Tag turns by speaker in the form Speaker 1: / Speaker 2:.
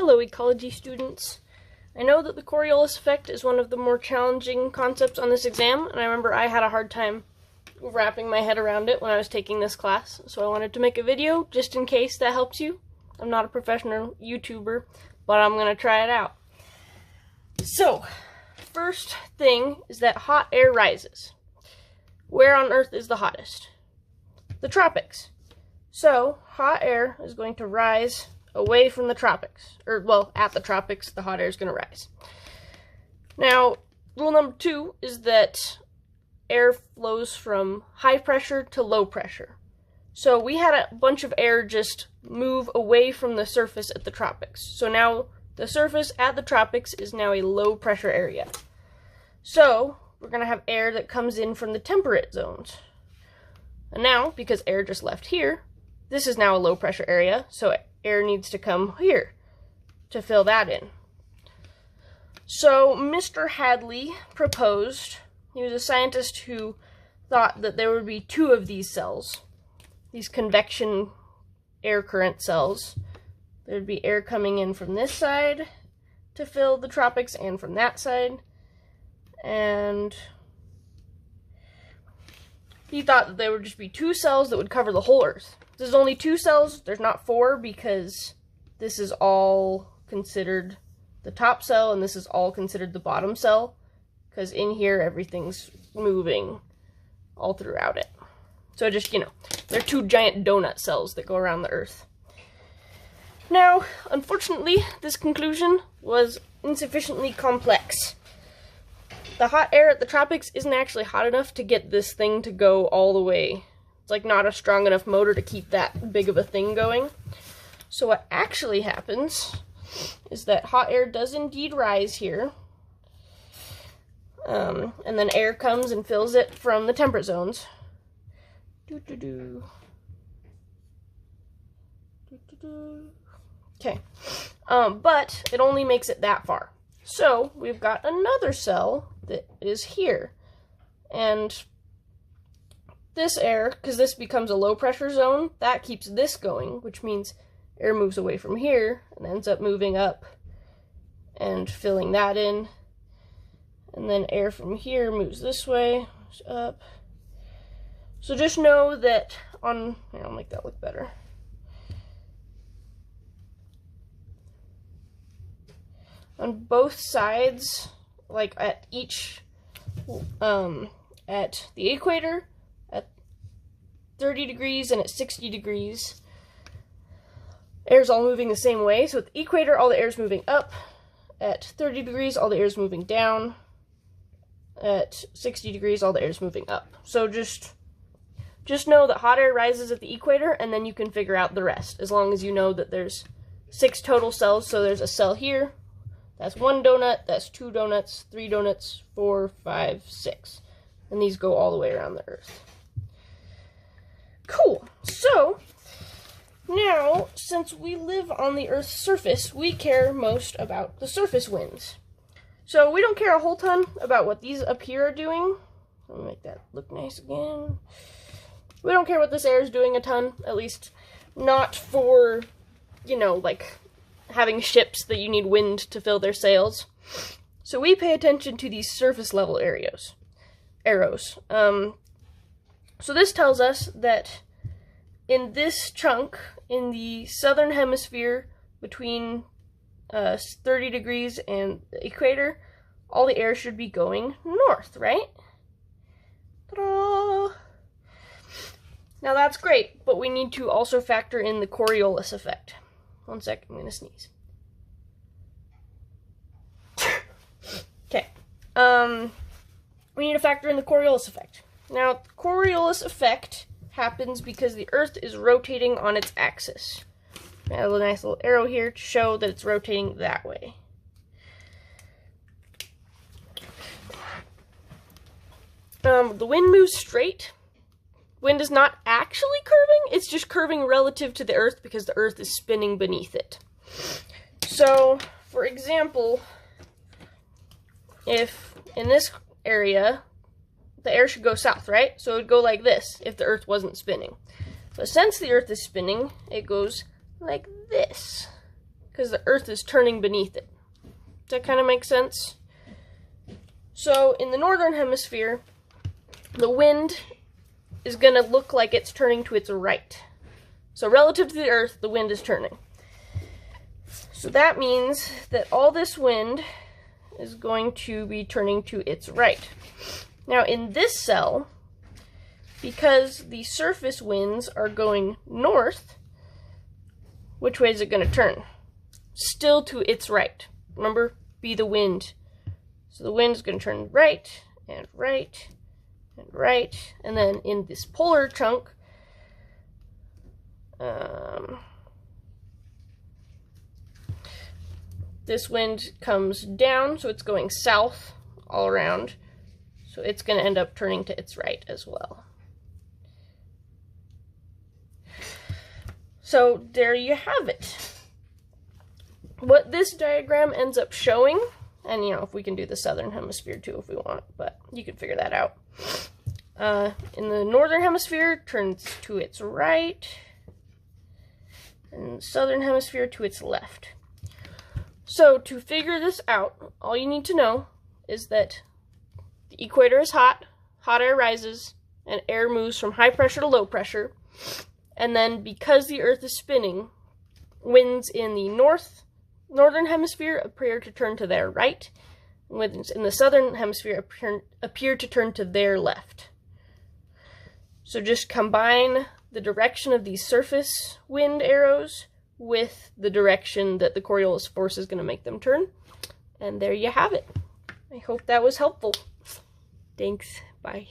Speaker 1: Hello, ecology students. I know that the Coriolis effect is one of the more challenging concepts on this exam, and I remember I had a hard time wrapping my head around it when I was taking this class, so I wanted to make a video just in case that helps you. I'm not a professional YouTuber, but I'm going to try it out. So, first thing is that hot air rises. Where on Earth is the hottest? The tropics. So, hot air is going to rise away from the tropics. Or, well, at the tropics, the hot air is going to rise. Now, rule number 2 is that air flows from high pressure to low pressure. So we had a bunch of air just move away from the surface at the tropics. So now the surface at the tropics is now a low pressure area. So we're going to have air that comes in from the temperate zones. And now, because air just left here, this is now a low pressure area, so air needs to come here to fill that in. So Mr. Hadley proposed, he was a scientist who thought that there would be 2 of these cells, these convection air current cells. There'd be air coming in from this side to fill the tropics and from that side. And he thought that there would just be 2 cells that would cover the whole Earth. There's only 2 cells, there's not 4, because this is all considered the top cell and this is all considered the bottom cell, because in here everything's moving all throughout it. So just, they're 2 giant donut cells that go around the Earth. Now, unfortunately, this conclusion was insufficiently complex. The hot air at the tropics isn't actually hot enough to get this thing to go all the way. It's like not a strong enough motor to keep that big of a thing going. So what actually happens is that hot air does indeed rise here. And then air comes and fills it from the temperate zones. Okay. But it only makes it that far. So we've got another cell that is here. And this air, because this becomes a low pressure zone, that keeps this going, which means air moves away from here and ends up moving up and filling that in. And then air from here moves this way, moves up. So just know that here, I'll make that look better. On both sides, like at each, at the equator, at 30 degrees and at 60 degrees, air's all moving the same way. So at the equator, all the air's moving up. At 30 degrees, all the air's moving down. At 60 degrees, all the air's moving up. So just know that hot air rises at the equator, and then you can figure out the rest, as long as you know that there's 6 total cells. So there's a cell here. That's 1 donut, that's 2 donuts, 3 donuts, 4, 5, 6. And these go all the way around the Earth. Cool. So, now, since we live on the Earth's surface, we care most about the surface winds. So, we don't care a whole ton about what these up here are doing. Let me make that look nice again. We don't care what this air is doing a ton, at least not for, like having ships that you need wind to fill their sails. So we pay attention to these surface level arrows. So this tells us that in this chunk, in the southern hemisphere between 30 degrees and the equator, all the air should be going north, right? Ta-da! Now that's great, but we need to also factor in the Coriolis effect. One sec, I'm gonna sneeze. Okay. We need to factor in the Coriolis effect. Now, the Coriolis effect happens because the Earth is rotating on its axis. I have a nice little arrow here to show that it's rotating that way. The wind moves straight. Wind is not actually curving, it's just curving relative to the Earth because the Earth is spinning beneath it. So, for example, if in this area, the air should go south, right? So it would go like this if the Earth wasn't spinning. But since the Earth is spinning, it goes like this. because the Earth is turning beneath it. Does that kind of make sense? So in the northern hemisphere, the wind is going to look like it's turning to its right. So relative to the Earth, the wind is turning. So that means that all this wind is going to be turning to its right. Now in this cell, because the surface winds are going north, which way is it going to turn? Still to its right. Remember, be the wind. So the wind is going to turn right, and right, and right. And then in this polar chunk, this wind comes down, so it's going south all around. So it's going to end up turning to its right as well. So there you have it. What this diagram ends up showing, and you know, if we can do the southern hemisphere too if we want, but you can figure that out. In the northern hemisphere, it turns to its right, and the southern hemisphere to its left. So to figure this out, all you need to know is that the equator is hot, hot air rises, and air moves from high pressure to low pressure. And then because the Earth is spinning, winds in the northern hemisphere appear to turn to their right, and winds in the southern hemisphere appear to turn to their left. So just combine the direction of these surface wind arrows with the direction that the Coriolis force is going to make them turn, and there you have it. I hope that was helpful. Thanks. Bye.